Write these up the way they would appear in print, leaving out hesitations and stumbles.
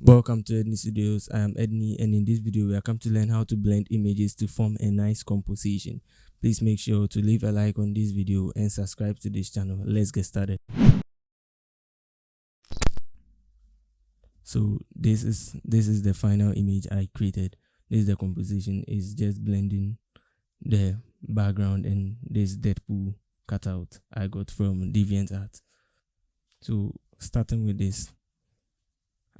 Welcome to Edney Studios. I am Edney, and in this video, we are come to learn how to blend images to form a nice composition. Please make sure to leave a like on this video and subscribe to this channel. Let's get started. So this is the final image I created. This is the composition. It's just blending the background and this Deadpool cutout I got from DeviantArt. So starting with this,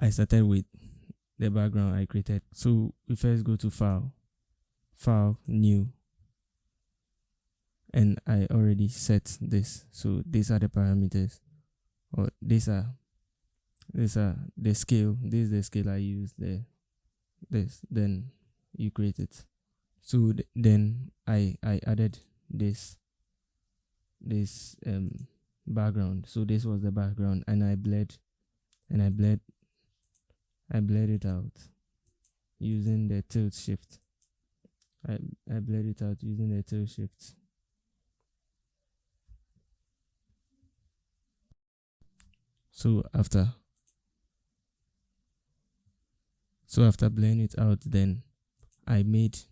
I started with the background I created. So we first go to file, new, and I already set this. So these are the parameters, or these are the scale. This is the scale I use. Then you create it. So then I added this background. So this was the background, and I bled it out using the tilt shift. I bled it out using the tilt shift. So after blending it out, then I made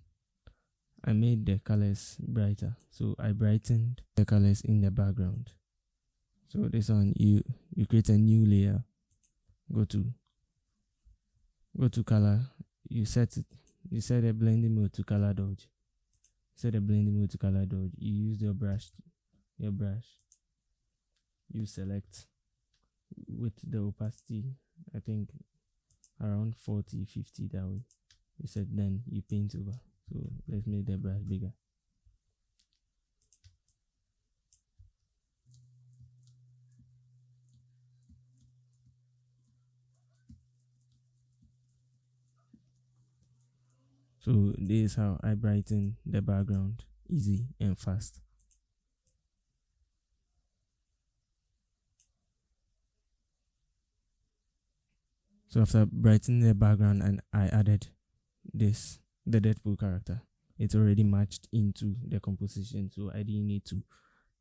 the colors brighter. So I brightened the colors in the background. So this one, you create a new layer, go to color, you set the blending mode to color dodge. You use your brush, you select with the opacity, I think around 40-50, that way. You set, then you paint over. So let's make the brush bigger. So this is how I brighten the background, easy and fast. So after brightening the background, and I added the Deadpool character, it's already matched into the composition, so I didn't need to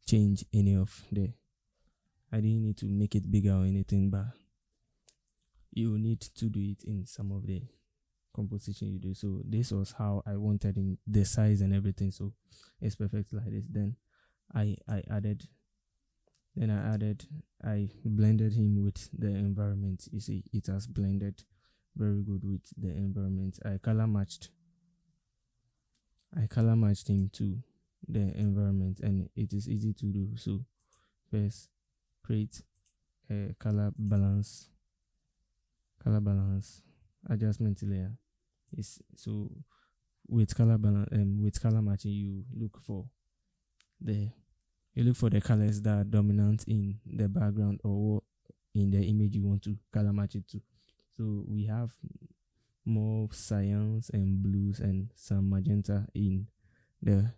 change any of I didn't need to make it bigger or anything, but you need to do it in some of the composition you do. So this was how I wanted in the size and everything, so it's perfect like this. Then I blended him with the environment. You see, it has blended very good with the environment. I color matched him to the environment, and it is easy to do. So first, create a color balance adjustment layer. Is so with color balance with color matching, you look for the colors that are dominant in the background or in the image you want to color match it to. So we have more cyans and blues and some magenta in the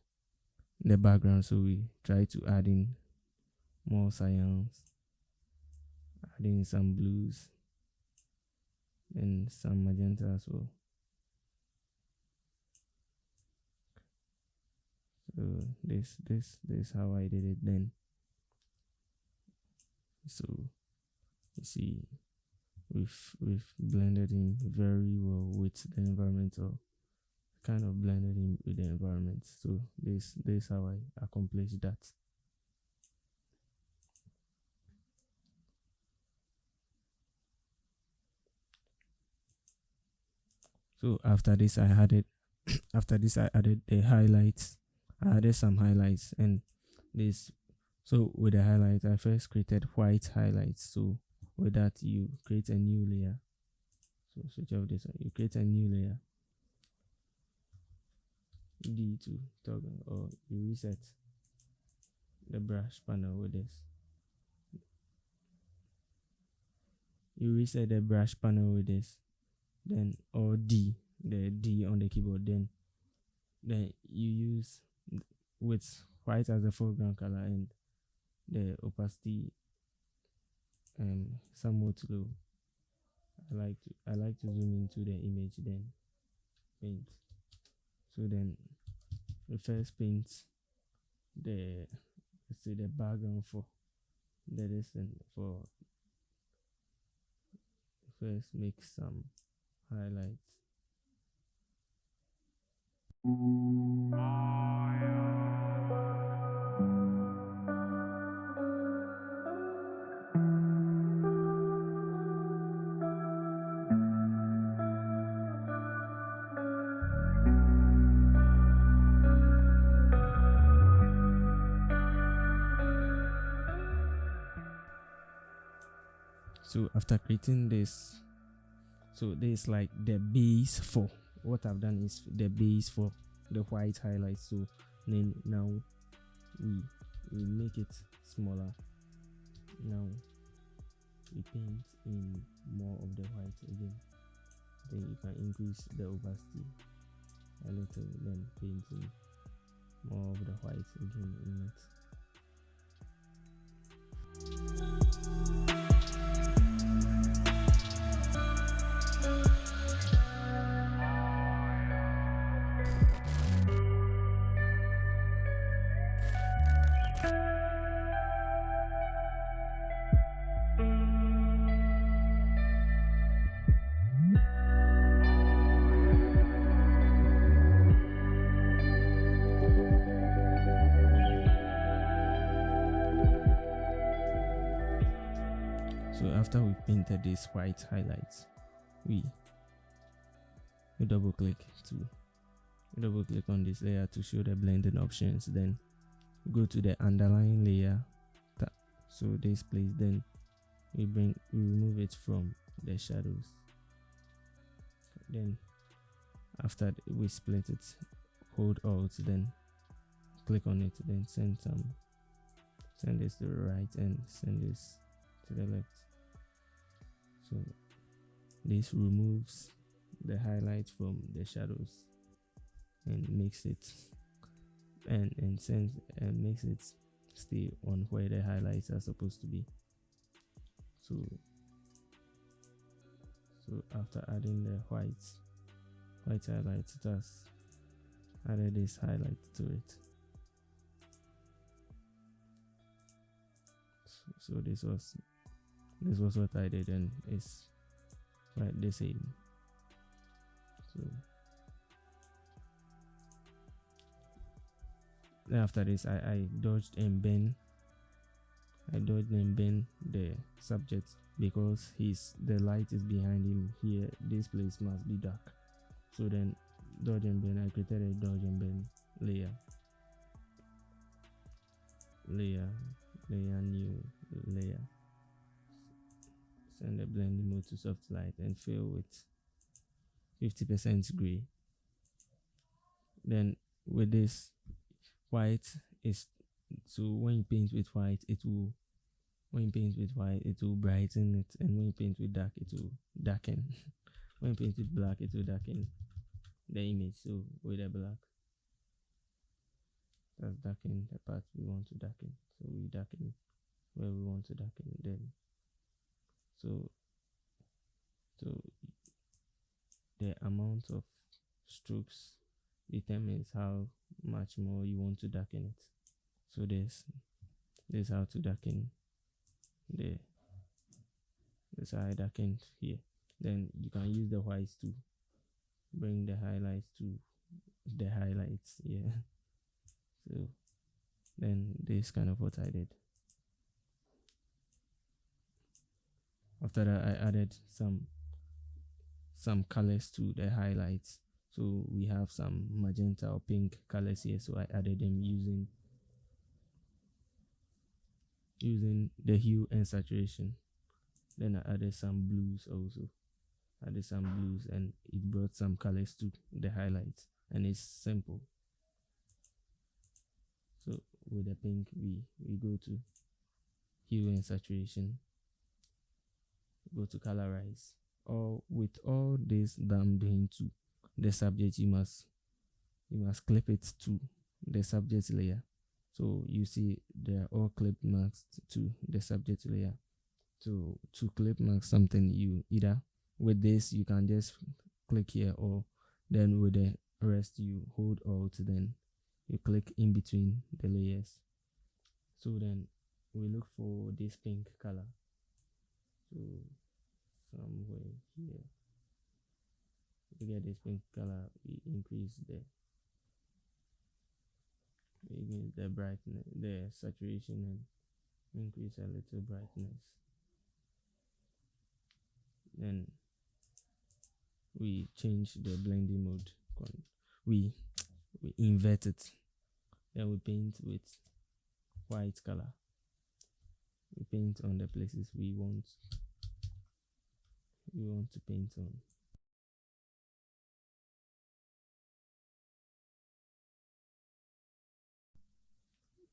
background, so we try to add in more cyans, add in some blues and some magenta as well. So this is how I did it then. So you see, we've blended in very well with the environment, or kind of blended in with the environment. So this is how I accomplished that. So after this I added the highlights. I added some highlights, and this, so with the highlights, I first created white highlights. So with that, you create a new layer. So switch off this one, you create a new layer, D to toggle, or you reset the brush panel with this. Then, or D, the D on the keyboard. Then you use with white as the foreground color and the opacity somewhat low. I like to zoom into the image, then paint. So then we first paint the background for the distance for first make some highlights. So after creating this, so this is like the base for what I've done is the base for the white highlights. So then now we make it smaller. Now we paint in more of the white again. Then you can increase the opacity a little, then paint in more of the white again in it. So after we painted these white highlights, we double click on this layer to show the blending options. Then go to the underlying layer so this place, then we remove it from the shadows. Then after we split it, hold Alt, then click on it, then send this to the right and send this to the left. So this removes the highlight from the shadows and makes it makes it stay on where the highlights are supposed to be. So after adding the white highlights, it has added this highlight to it. So this was what I did, and it's right the same. So then after this, I dodged and bend the subject because the light is behind him here. This place must be dark. So then dodge and bend, I created a dodge and bend layer, new layer. Send the blending mode to soft light and fill with 50% gray. Then with this, white is, so when you paint with white, it will brighten it, and when you paint with dark, it will darken. When you paint with black, it will darken the image. So with the black, that's darken the part we want to darken. So we darken where we want to darken. Then so the amount of strokes determines how much more you want to darken it. So this how to darken this how I darkened here. Then you can use the whites to bring the highlights to the highlights. Yeah. So then this kind of what I did. After that, I added some colors to the highlights. So we have some magenta or pink colors here, so I added them using the hue and saturation. Then I added some blues also. And it brought some colors to the highlights, and it's simple. So with the pink, we go to hue and saturation, go to colorize. Or with all this that I'm doing to the subject, you must clip it to the subject layer. So you see they're all clip masked to the subject layer. So to clip mask something, you either with this you can just click here, or then with the rest you hold Alt, then you click in between the layers. So then we look for this pink color. So somewhere here. To get this pink color, we increase the brightness, the saturation, and increase a little brightness. Then we change the blending mode. We invert it. Then we paint with white color. We paint on the places we want to paint on.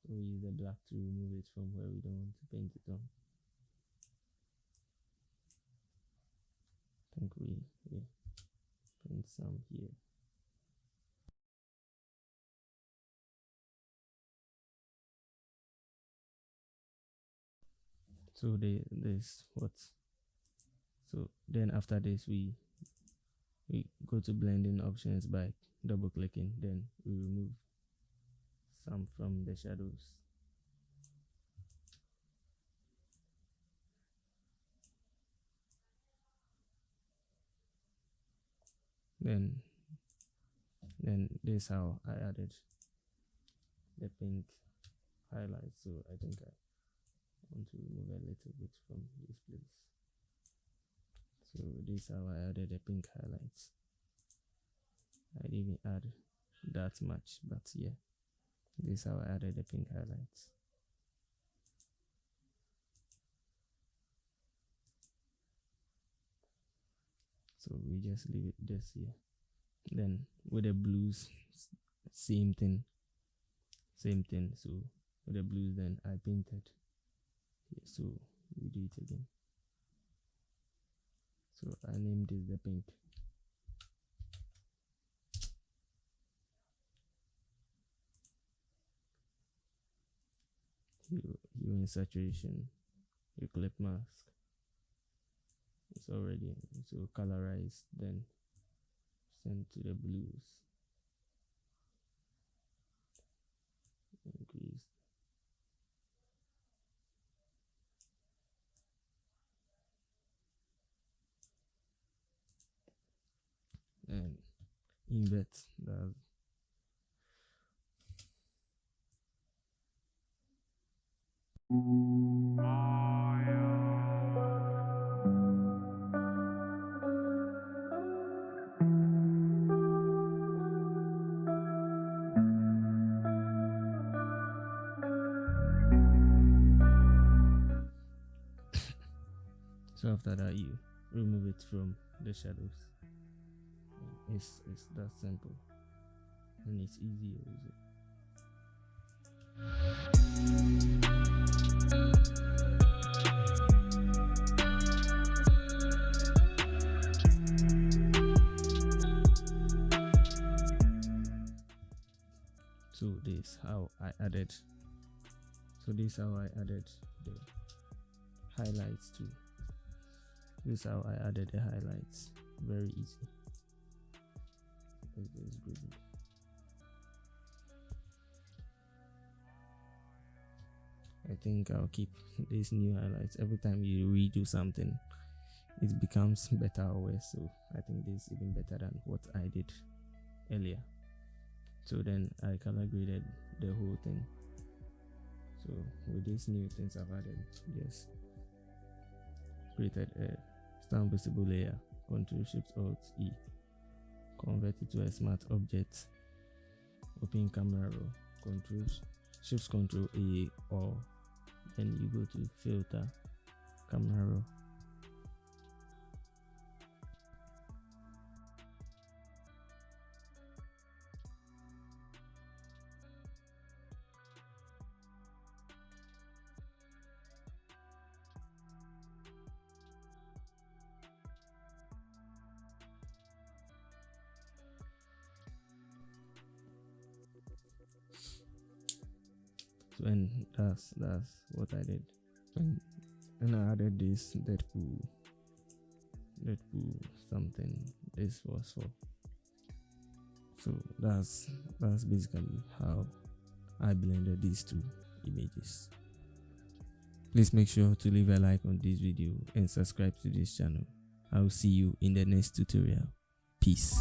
So we use the black to remove it from where we don't want to paint it on. I think we paint some here. So this what? So then after this we go to blending options by double clicking. Then we remove some from the shadows. Then this is how I added the pink highlight. So I think I want to remove a little bit from this place. So this is how I added the pink highlights. I didn't add that much, but yeah, this is how I added the pink highlights. So we just leave it just here. Then with the blues, same thing. So with the blues, then I painted. Yeah, so we do it again. So I named this the pink. You in saturation, you clip mask. It's already so colorized. Then send to the blues. Increase. And invert. That's so after that you remove it from the shadows. It's that simple, and it's easy also. So this is how I added the highlights too. This is how I added the highlights. Very easy. It's good. I think I'll keep these new highlights. Every time you redo something, it becomes better or worse. So I think this is even better than what I did earlier. So then I color graded the whole thing. So with these new things I've added, just created a stamp visible layer, Ctrl+Shift+Alt+E, convert it to a smart object, open camera raw, Ctrl+Shift+Ctrl+A, or then you go to filter, camera raw. So and that's what I did. And I added this Deadpool something. This was for. So that's basically how I blended these two images. Please make sure to leave a like on this video and subscribe to this channel. I'll see you in the next tutorial. Peace.